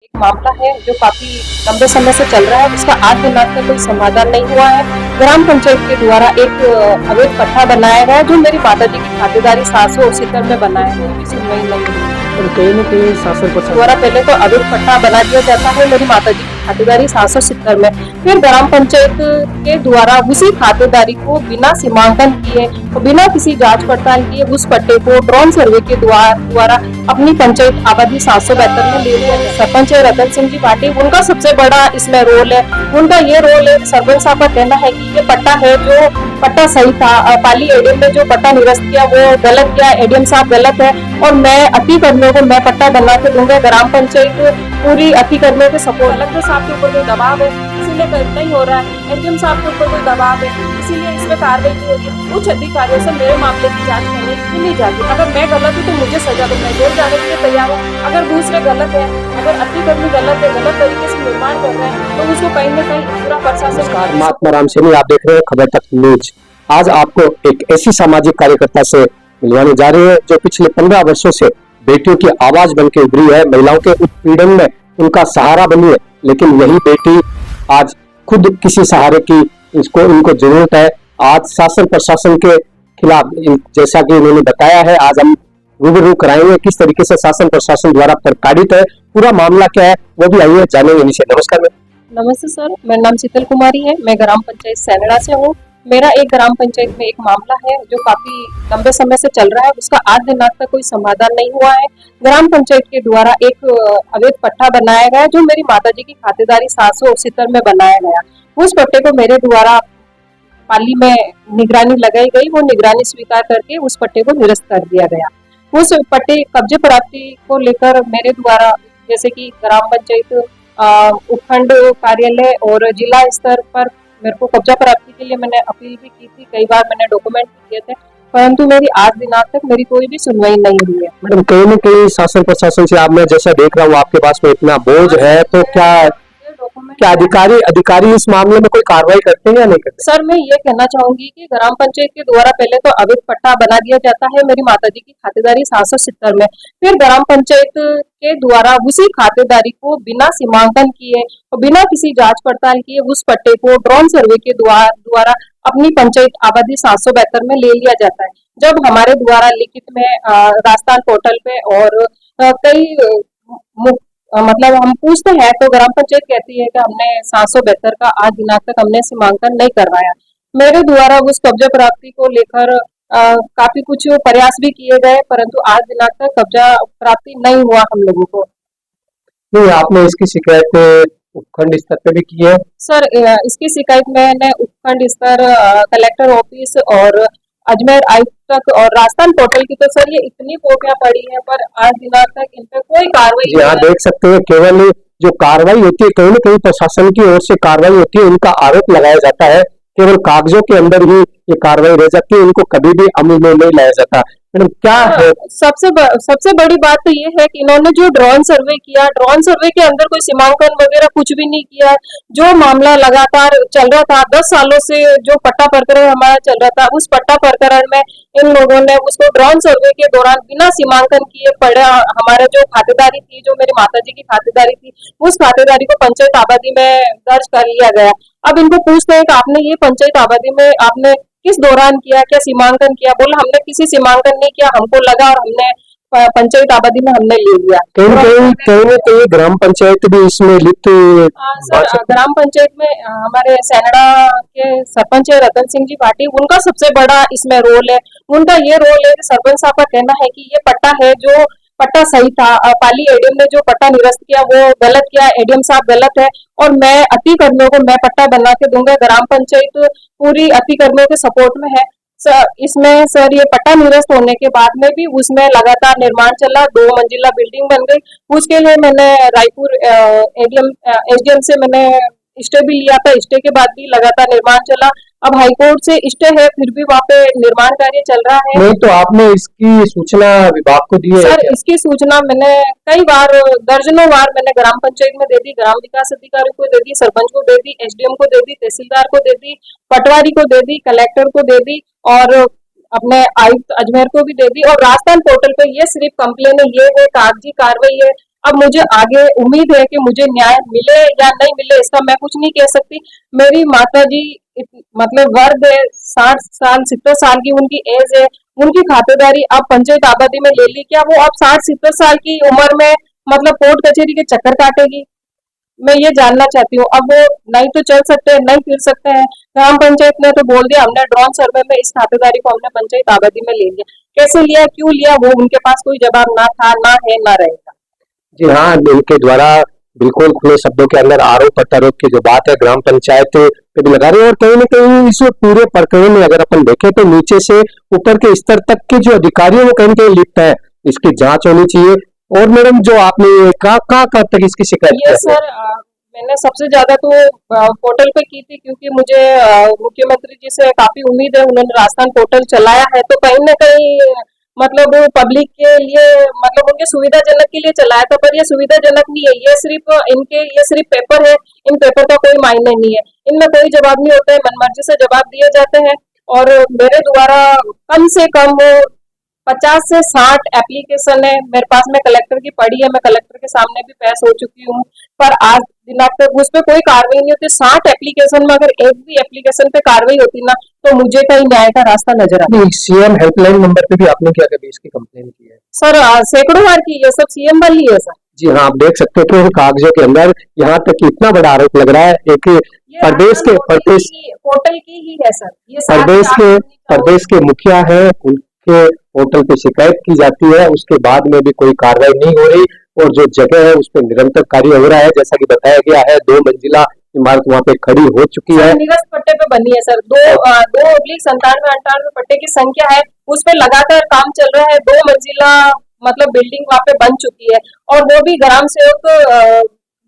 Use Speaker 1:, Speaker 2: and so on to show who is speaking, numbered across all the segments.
Speaker 1: एक मामला है जो काफी लंबे समय से चल रहा है। उसका आज दिनांक तक कोई समाधान नहीं हुआ है। ग्राम पंचायत के द्वारा एक अवैध पट्टा बनाया गया जो मेरी माताजी की खातेदारी 770 में बनाया है, कोई सुनवाई नहीं हुई।
Speaker 2: कहीं न कहीं शासन प्रशासन
Speaker 1: द्वारा पहले तो अवैध पट्टा बना दिया जाता है मेरी माताजी की खातेदारी 770 में, फिर ग्राम पंचायत के द्वारा उसी खातेदारी को बिना सीमांकन किए और बिना किसी जांच पड़ताल किए उस पट्टे को ड्रोन सर्वे के द्वारा अपनी पंचायत आबादी 772 में ले लिया। सरपंच रतन सिंह जी पाटिल, उनका सबसे बड़ा इसमें रोल है। उनका ये रोल है, सरपंच साहब का कहना है कि ये पट्टा है जो पट्टा सही था, पाली एडीएम ने जो पट्टा निरस्त किया वो गलत किया, एडीएम साहब गलत है और मैं अति कर्मियों को मैं पट्टा बना के दूंगा। ग्राम पंचायत पूरी अति कर्मियों के सपोर्ट, कलेक्टर साहब के ऊपर कोई दबाव है इसीलिए नहीं हो रहा है, एडीएम साहब के ऊपर कोई दबाव है इसीलिए इसमें कार्रवाई नहीं होगी। उच्च अधिकारियों से मेरे मामले की जांच करने की नहीं जाती। अगर मैं गलत हूँ तो मुझे सजा दो, मैं जेल जाने के लिए तैयार हूँ। अगर दूसरे गलत है, अगर अति कर्मी गलत है, गलत तरीके से निर्माण कर रहे हैं तो उसको कहीं न कहीं पूरा प्रशासन।
Speaker 2: महात्मा राम सैनी, आप देख रहे हैं खबर तक न्यूज। आज आपको एक ऐसी सामाजिक कार्यकर्ता से मिलवाने जा रहे हैं जो पिछले 15 वर्षों से बेटियों की आवाज बन के उभरी है, महिलाओं के उत्पीड़न में उनका सहारा बनी है। लेकिन यही बेटी आज खुद किसी सहारे की इनको जरूरत है। आज शासन प्रशासन के खिलाफ, जैसा कि उन्होंने बताया है, आज हम रूबरू कराएंगे किस तरीके से शासन प्रशासन द्वारा प्रताड़ित है, पूरा मामला क्या है वो भी आइए जानेंगे इनसे। नमस्कार मैम।
Speaker 1: नमस्ते सर, मेरा नाम शीतल कुमारी है, मैं ग्राम पंचायत सैनड़ा से हूँ। मेरा एक ग्राम पंचायत में एक मामला है जो काफी लंबे समय से चल रहा है। उसका आज दिनांक तक कोई समाधान नहीं हुआ है। ग्राम पंचायत के द्वारा एक अवैध पट्टा बनाया गया जो मेरी माताजी की खातेदारी 770 में बनाया गया। उस पट्टे को मेरे द्वारा पाली में निगरानी लगाई गई, वो निगरानी स्वीकार करके उस पट्टे को निरस्त कर दिया गया। उस पट्टे कब्जे प्राप्ति को लेकर मेरे द्वारा जैसे कि ग्राम पंचायत उपखंड कार्यालय और जिला स्तर पर मेरे को कब्जा प्राप्ति के लिए मैंने अपील भी की थी, कई बार मैंने डॉक्यूमेंट भी किए थे, परंतु मेरी आज दिनांक तक मेरी कोई भी सुनवाई नहीं हुई है।
Speaker 2: मैडम, कहीं न कहीं शासन प्रशासन से आप, मैं जैसा देख रहा हूँ आपके पास में इतना बोझ है, तो क्या अधिकारी इस मामले में कोई कार्रवाई करते हैं या नहीं करते?
Speaker 1: सर, मैं ये कहना चाहूंगी कि ग्राम पंचायत के द्वारा पहले तो अवैध पट्टा बना दिया जाता है मेरी माताजी की खातेदारी 770 में, फिर ग्राम पंचायत के द्वारा उसी खातेदारी को बिना सीमांकन किए और बिना किसी जांच पड़ताल किए उस पट्टे को ड्रोन सर्वे के द्वारा अपनी पंचायत आबादी 772 में ले लिया जाता है। जब हमारे द्वारा लिखित में राजस्थान पोर्टल पे और कई मतलब हम पूछते हैं तो ग्राम पंचायत कहती है कि हमने 772 का आज दिनांक तक हमने सीमांकन नहीं करवाया। मेरे द्वारा उस कब्जा प्राप्ति को लेकर काफी कुछ प्रयास भी किए गए, परंतु आज दिनांक तक कब्जा प्राप्ति नहीं हुआ हम लोगों को।
Speaker 2: नहीं, आपने इसकी शिकायत उपखंड स्तर पे भी की है?
Speaker 1: सर, इसकी शिकायत मैंने उपखंड स्तर, कलेक्टर ऑफिस और अजमेर आयुक्त तक और राजस्थान पोर्टल की, तो सर ये इतनी कॉपियां पड़ी हैं पर आज दिनांक तक इन पे कोई कार्रवाई
Speaker 2: नहीं। देख सकते हैं केवल जो कार्रवाई होती है कहीं न कहीं प्रशासन की ओर से कार्रवाई होती है, उनका आरोप लगाया जाता है, केवल कागजों के अंदर ही ये कार्रवाई रह जाती है, इनको कभी भी अमल में नहीं लाया जाता। मैडम, क्या है?
Speaker 1: सबसे बड़ी बात तो ये है कि इन्होंने जो ड्रोन सर्वे किया, ड्रोन सर्वे के अंदर कोई सीमांकन वगैरह कुछ भी नहीं किया। जो मामला लगातार चल रहा था 10 सालों से, जो पट्टा प्रकरण हमारा चल रहा था, उस पट्टा प्रकरण में इन लोगों ने उसको ड्रोन सर्वे के दौरान बिना सीमांकन किए पड़ा हमारा जो खातेदारी थी, जो मेरी माताजी की खातेदारी थी, उस खातेदारी को पंचायत आबादी में दर्ज कर लिया गया। अब इनको पूछते हैं कि आपने ये पंचायत आबादी में आपने किस दौरान किया, क्या सीमांकन किया? बोला हमने किसी सीमांकन नहीं किया, हमको लगा और हमने पंचायत आबादी में हमने ले लिया।
Speaker 2: कहीं ग्राम पंचायत भी इसमें लिप्त?
Speaker 1: सर, ग्राम पंचायत में हमारे सैनड़ा के सरपंच रतन सिंह जी पाटिल, उनका सबसे बड़ा इसमें रोल है। उनका ये रोल है कि सरपंच साहब का कहना है कि ये पट्टा है जो पट्टा सही था, पाली एडीएम ने जो पट्टा निरस्त किया वो गलत किया, एडीएम साहब गलत है और मैं अति कर्मियों को मैं पट्टा बना के दूंगा। ग्राम पंचायत पूरी अति कर्मियों के सपोर्ट में है। इसमें सर ये पट्टा निरस्त होने के बाद में भी उसमें लगातार निर्माण चला, 2 मंजिला बिल्डिंग बन गई। उसके लिए मैंने रायपुर एसडीएम से मैंने स्टे भी लिया था, स्टे के बाद भी लगातार निर्माण चला। अब हाईकोर्ट से स्टे है, फिर भी वहाँ पे निर्माण कार्य चल रहा है।
Speaker 2: नहीं, तो आपने इसकी सूचना विभाग को दी है?
Speaker 1: सर, इसकी सूचना मैंने कई बार, दर्जनों बार मैंने ग्राम पंचायत में दे दी, ग्राम विकास अधिकारी को दे दी, सरपंच को दे दी, एसडीएम को दे दी, तहसीलदार को दे दी, पटवारी को दे दी, कलेक्टर को दे दी और अपने आयुक्त अजमेर को भी दे दी। और राजस्थान पोर्टल पे ये सिर्फ कंप्लेन है, ये है कागजी कार्रवाई है, अब मुझे आगे उम्मीद है कि मुझे न्याय मिले या नहीं मिले, इसका मैं कुछ नहीं कह सकती। मेरी माता जी मतलब वर्ग है, 60 साल 70 साल की उनकी एज है, उनकी खातेदारी अब पंचायत आबादी में ले ली, क्या वो अब 60-70 साल की उम्र में मतलब कोर्ट कचहरी के चक्कर काटेगी? मैं ये जानना चाहती हूँ। अब वो नहीं तो चल सकते हैं, नहीं फिर सकते हैं। ग्राम पंचायत ने तो बोल दिया हमने ड्रोन सर्वे में इस खातेदारी को हमने पंचायत आबादी में ले लिया। कैसे लिया, क्यों लिया, वो उनके पास कोई जवाब ना था, ना है, ना रहेगा।
Speaker 2: जी हाँ, इनके द्वारा बिल्कुल खुले शब्दों के अंदर आरोप प्रत्यारोप की जो बात है ग्राम पंचायत पे भी लगा रहे हैं, और कहीं न कहीं इस पूरे प्रकरण में अगर अपन देखें तो नीचे से ऊपर के स्तर तक के जो अधिकारी हैं वो कहीं न कहीं लिप्त है। इसकी जांच होनी चाहिए। और मैडम जो आपने ये कहाँ तक इसकी शिकायत
Speaker 1: ये
Speaker 2: की है?
Speaker 1: सर मैंने सबसे ज्यादा तो पोर्टल पे की थी, क्योंकि मुझे मुख्यमंत्री जी से काफी उम्मीद है। उन्होंने राजस्थान पोर्टल चलाया है तो कहीं ना कहीं मतलब पब्लिक के लिए मतलब उनके सुविधाजनक के लिए चलाया था, पर ये सुविधाजनक नहीं है। ये सिर्फ पेपर है। इन पेपर का कोई मायने नहीं है, इनमें कोई जवाब नहीं होता है, मनमर्जी से जवाब दिए जाते हैं। और मेरे द्वारा कम से कम 50 से 60 एप्लीकेशन है मेरे पास। में कलेक्टर की पड़ी है, मैं कलेक्टर के सामने भी पेश हो चुकी हूँ, पर आज दिनांक तक उस पर कोई कार्रवाई नहीं होती। 60 एप्लीकेशन में अगर एक भी एप्लीकेशन पे कार्रवाई होती ना, तो मुझे कहीं न्याय का रास्ता नजर आता।
Speaker 2: नहीं, सीएम हेल्पलाइन नंबर पे भी आपने क्या कभी इसकी कंप्लेन की है?
Speaker 1: सर सैकड़ों बार की, ये सब सीएम वाली है सर।
Speaker 2: जी हाँ, आप देख सकते हैं कि उन कागजों के अंदर यहाँ तक कि इतना बड़ा आरोप लग रहा है। एक
Speaker 1: ये
Speaker 2: प्रदेश के प्रदेश
Speaker 1: पोर्टल की ही है सर। ये
Speaker 2: प्रदेश के प्रदेश के मुखिया है, उनके पोर्टल पे शिकायत की जाती है, उसके बाद में भी कोई कार्रवाई नहीं हो रही, और जो जगह है उस पर निरंतर कार्य हो रहा है। जैसा कि बताया गया है 2 मंजिला इमारत वहाँ पे खड़ी हो चुकी है।
Speaker 1: निरस्त पट्टे पे बनी है सर। 2/97-98 पट्टे की संख्या है, उस पे लगातार काम चल रहा है। 2 मंजिला मतलब बिल्डिंग वहाँ पे बन चुकी है, और वो भी ग्राम सेवक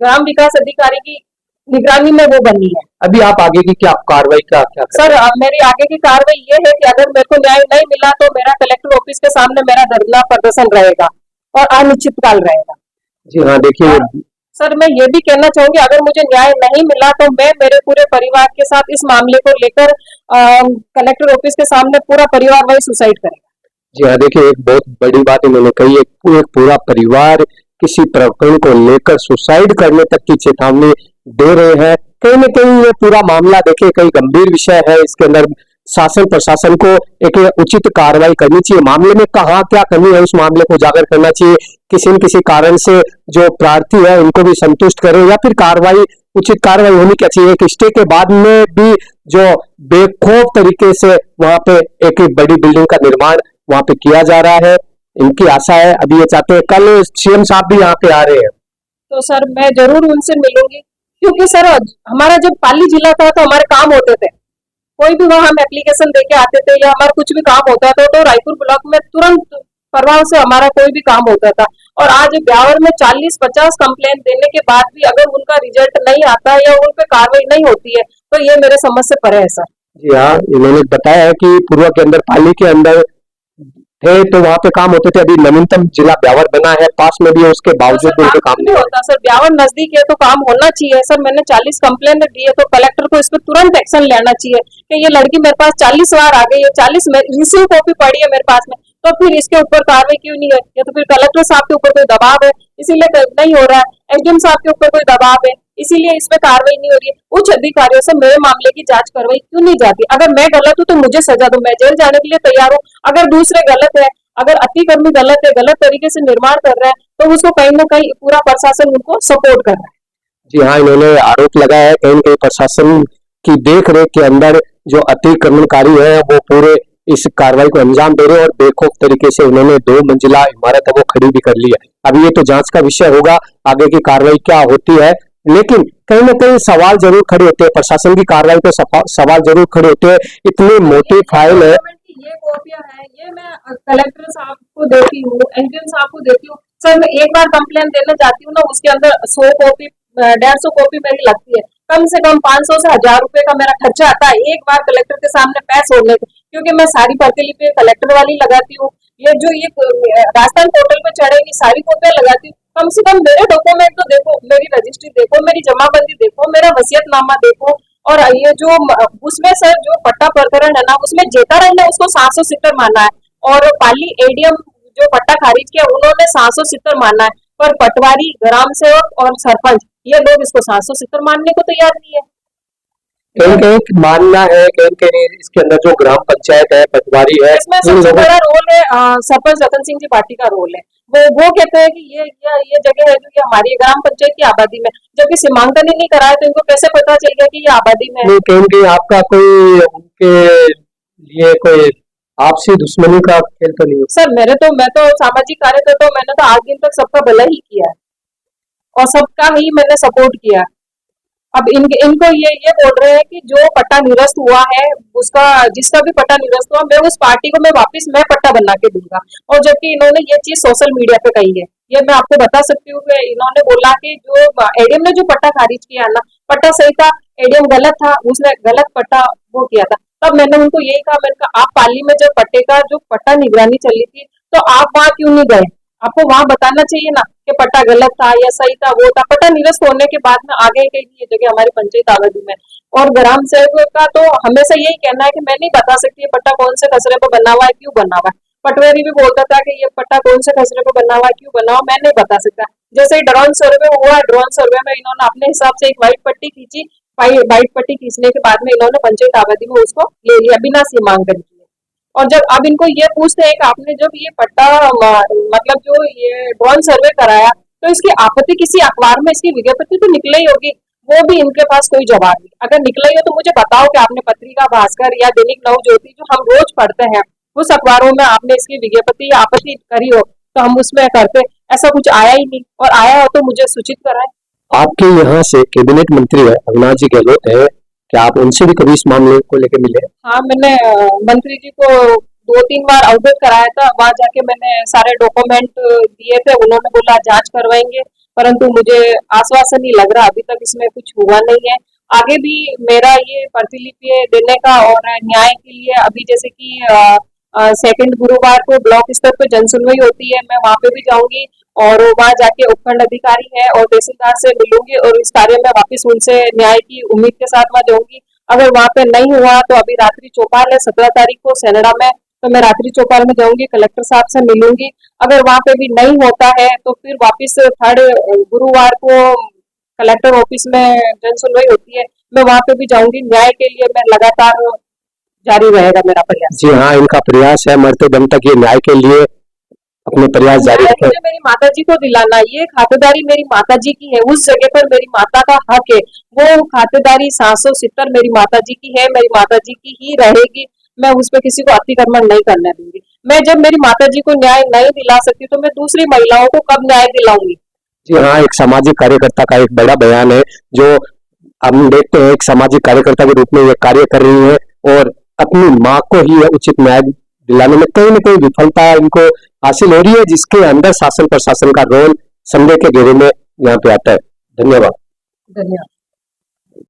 Speaker 1: ग्राम विकास अधिकारी की निगरानी में वो बनी है।
Speaker 2: अभी आप आगे की क्या कार्रवाई क्या क्या
Speaker 1: सर मेरी आगे की कार्रवाई ये है कि अगर मेरे को न्याय नहीं मिला तो मेरा कलेक्टर ऑफिस के सामने मेरा धरना प्रदर्शन रहेगा और अनिश्चितकाल रहेगा।
Speaker 2: जी हाँ, देखिए
Speaker 1: सर मैं ये भी कहना चाहूंगी, अगर मुझे न्याय नहीं मिला तो मैं मेरे पूरे परिवार के साथ इस मामले को लेकर कलेक्टर ऑफिस के सामने पूरा परिवार वही सुसाइड करेगा।
Speaker 2: जी हाँ, देखिए एक बहुत बड़ी बात इन्होंने कही। एक पूरा परिवार किसी प्रकरण को लेकर सुसाइड करने तक की चेतावनी दे रहे हैं। कहीं न कहीं ये पूरा मामला देखिए कई गंभीर विषय है। इसके अंदर शासन प्रशासन को एक उचित कार्रवाई करनी चाहिए। मामले में कहाँ क्या कमी है उस मामले को उजागर करना चाहिए। किसी न किसी कारण से जो प्रार्थी है उनको भी संतुष्ट करे, या फिर कार्रवाई उचित कार्रवाई होनी क्या चाहिए कि स्टे के बाद में भी जो बेखौफ तरीके से वहां पे एक बड़ी बिल्डिंग का निर्माण वहां पे किया जा रहा है। इनकी आशा है, अभी ये चाहते हैं कल सीएम साहब भी यहाँ पे आ रहे हैं।
Speaker 1: तो सर मैं जरूर उनसे मिलूंगी, क्योंकि सर हमारा जब पाली जिला था तो हमारे काम होते थे। कोई भी वहां हम एप्लीकेशन देके आते थे या हमारा कुछ भी काम होता था तो रायपुर ब्लॉक में तुरंत प्रभाव से हमारा कोई भी काम होता था। और आज ब्यावर में 40-50 कंप्लेंट देने के बाद भी अगर उनका रिजल्ट नहीं आता है या उन पे कार्रवाई नहीं होती है तो ये मेरे समझ से परे है सर।
Speaker 2: जी हाँ, इन्होंने बताया है कि पूर्व के अंदर पाली के अंदर थे तो वहां पे काम होते थे। अभी नवीनतम जिला ब्यावर बना है, पास में भी है, उसके बावजूद उनके काम
Speaker 1: नहीं होता सर। ब्यावर नजदीक है तो काम होना चाहिए सर। मैंने 40 कंप्लेंट दी है तो कलेक्टर को इस पर तुरंत एक्शन लेना चाहिए कि ये लड़की मेरे पास 40 बार आ गई है, 40 रिसीव कॉपी पड़ी है मेरे पास में, तो फिर इसके ऊपर कार्रवाई क्यों नहीं है? या तो फिर कलेक्टर साहब के ऊपर कोई दबाव है इसीलिए नहीं हो रहा है, एसडीएम साहब के ऊपर कोई दबाव है इसीलिए इसमें कार्रवाई नहीं हो रही है। उच्च अधिकारियों से मेरे मामले की जांच करवाई क्यों नहीं जाती? अगर मैं गलत हूँ तो मुझे सजा दो, मैं जेल जाने के लिए तैयार हूँ। अगर दूसरे गलत है, अगर अतिक्रमी गलत है, गलत तरीके से निर्माण कर रहा है, तो उसको कहीं ना कहीं पूरा प्रशासन उनको सपोर्ट कर रहा है।
Speaker 2: जी हाँ, इन्होंने आरोप लगाया है कहीं न कहीं प्रशासन की देख रेख के अंदर जो अतिक्रमणकारी है वो पूरे इस कार्रवाई को अंजाम दे रहे हैं, और बेखौफ तरीके से उन्होंने 2 मंजिला इमारत है वो खड़ी भी कर ली है। अब ये तो जांच का विषय होगा आगे की कार्रवाई क्या होती है, लेकिन कहीं ना कहीं सवाल जरूर खड़े होते हैं। प्रशासन की कार्रवाई पे सवाल जरूर खड़े होते हैं। इतनी मोटी फाइल है।
Speaker 1: ये कॉपियां हैं, ये मैं कलेक्टर साहब को देती हूँ, एसडीएम साहब को देती हूँ सर। मैं एक बार कंप्लेन देने जाती हूँ ना, उसके अंदर 100 कॉपी 150 कॉपी मेरी लगती है। कम से कम 500 से 1000 रुपए का मेरा खर्चा आता है एक बार कलेक्टर के सामने पेश होने को, क्योंकि मैं सारी प्रतिलिपि कलेक्टर वाली लगाती हूँ। ये राजस्थान पोर्टल पे चढ़ेगी सारी कॉपियां लगाती हूँ। कम से कम मेरे डॉक्यूमेंट तो देखो, मेरी रजिस्ट्री देखो, मेरी जमाबंदी देखो, मेरा वसीयतनामा देखो। और ये जो उसमें सर जो पट्टा प्रकरण है ना, उसमें जेताराम ने उसको 770 माना है, और पाली एडीएम जो पट्टा खारिज किया उन्होंने 770 माना है। पर पटवारी, ग्राम सेवक और सरपंच ये लोग इसको 770 मानने को तैयार नहीं है।
Speaker 2: कहीं मानना है, कहीं इसके अंदर जो ग्राम पंचायत है, पटवारी है,
Speaker 1: इसमें
Speaker 2: इन
Speaker 1: सबसे
Speaker 2: लोगों
Speaker 1: बड़ा रोल है सरपंच रतन सिंह जी भाटी का रोल है। वो कहते हैं कि ये जगह है जो कि हमारी ग्राम पंचायत की आबादी में, जबकि सीमांकन ही नहीं कराया तो इनको कैसे पता चल गया कि ये आबादी में है?
Speaker 2: कहीं आपका कोई उनके लिए कोई आपसी दुश्मनी का खेल तो नहीं?
Speaker 1: सर मैं तो सामाजिक कार्यकर्ता हूं, मैंने तो आज दिन तक सबका भला ही किया है और सबका ही मैंने सपोर्ट किया। अब इनको ये बोल रहे हैं कि जो पट्टा निरस्त हुआ है उसका, जिसका भी पट्टा निरस्त हुआ, मैं उस पार्टी को मैं वापस मैं पट्टा बना के दूंगा। और जबकि इन्होंने ये चीज सोशल मीडिया पे कही है, ये मैं आपको बता सकती हूँ कि इन्होंने बोला कि जो एडीएम ने जो पट्टा खारिज किया ना, पट्टा सही था, एडीएम गलत था, उसने गलत पट्टा वो किया था। तब मैंने उनको यही कहा, मैंने कहा आप पाली में जब पट्टे का जो पट्टा निगरानी चली थी तो आप वहां क्यों नहीं गए? आपको वहां बताना चाहिए ना कि पट्टा गलत था या सही था, वो था। पट्टा निरस्त होने के बाद में आगे कहीं ये जगह हमारी पंचायत आबादी में। और ग्राम सेवक का तो हमेशा यही कहना है कि मैं नहीं बता सकती ये पट्टा कौन से खसरे पे बना हुआ है, क्यों बना हुआ है। पटवारी भी बोलता था कि ये पट्टा कौन से खसरे पे बना हुआ है, क्यों बना हुआ, मैं नहीं बता सकता। जैसे ही ड्रोन सर्वे हुआ, ड्रोन सर्वे में इन्होंने अपने हिसाब से एक व्हाइट पट्टी खींची, व्हाइट पट्टी खींचने के बाद में इन्होंने पंचायत आबादी में उसको ले लिया बिना सीमांकन किए। और जब अब इनको ये पूछते हैं कि आपने जब ये पट्टा मतलब जो ये ड्रोन सर्वे कराया तो इसकी आपत्ति किसी अखबार में इसकी विज्ञप्ति तो निकल ही होगी, वो भी इनके पास कोई जवाब नहीं। अगर निकला ही हो तो मुझे बताओ कि आपने पत्रिका भास्कर या दैनिक नव ज्योति जो हम रोज पढ़ते हैं उस अखबारों में आपने इसकी विज्ञप्ति या आपत्ति करी हो तो हम उसमें करते। ऐसा कुछ आया ही नहीं, और आया हो तो मुझे सूचित कराएं।
Speaker 2: आपके यहाँ से कैबिनेट मंत्री है अविनाश जी गहलोत है, क्या आप उनसे भी कभी इस मामले को लेकर मिले?
Speaker 1: हाँ, मैंने मंत्री जी को 2-3 बार अवगत कराया था। वहां जाके मैंने सारे डॉक्यूमेंट दिए थे, उन्होंने बोला जांच करवाएंगे, परंतु मुझे आश्वासन ही लग रहा अभी तक इसमें कुछ हुआ नहीं है। आगे भी मेरा ये प्रतिलिपि देने का और न्याय के लिए अभी जैसे कि सेकंड गुरुवार को ब्लॉक स्तर पर जन सुनवाई होती है, मैं वहां पे भी जाऊंगी और वहां जाके उपखंड अधिकारी है और तहसीलदार से मिलूंगी और इस कार्य में वापस उनसे न्याय की उम्मीद के साथ वहां जाऊंगी। अगर वहां पे नहीं हुआ तो अभी रात्रि चौपाल है 17 तारीख को सेनेडा में, तो मैं रात्रि चौपाल में जाऊंगी, कलेक्टर साहब से मिलूंगी। अगर वहां पे भी नहीं होता है तो फिर वापस थर्ड गुरुवार को कलेक्टर ऑफिस में जन सुनवाई होती है, मैं वहां पे भी जाऊंगी। न्याय के लिए मैं लगातार जारी रहेगा मेरा प्रयास।
Speaker 2: जी हाँ, इनका प्रयास है मरते दम तक ये न्याय के लिए अपने प्रयास जारी रखें।
Speaker 1: मुझे मेरी माता जी को दिलाना, ये खातेदारी मेरी माता जी की है, उस जगह पर मेरी माता का हक है, वो खातेदारी 770 मेरी माता जी की है, मेरी माता जी की ही रहेगी। मैं उस पर किसी को अतिक्रमण नहीं करने दूंगी। मैं जब मेरी माता जी को न्याय नहीं दिला सकती तो मैं दूसरी महिलाओं को कब न्याय दिलाऊंगी?
Speaker 2: जी हाँ, एक सामाजिक कार्यकर्ता का एक बड़ा बयान है जो हम देखते हैं, एक सामाजिक कार्यकर्ता के रूप में ये कार्य कर रही है और अपनी माँ को ही उचित न्याय दिलाने में कहीं न कहीं विफलता इनको हासिल हो रही है, जिसके अंदर शासन प्रशासन का रोल संदेह के घेरे में यहाँ पे आता है। धन्यवाद।
Speaker 1: धन्यवाद।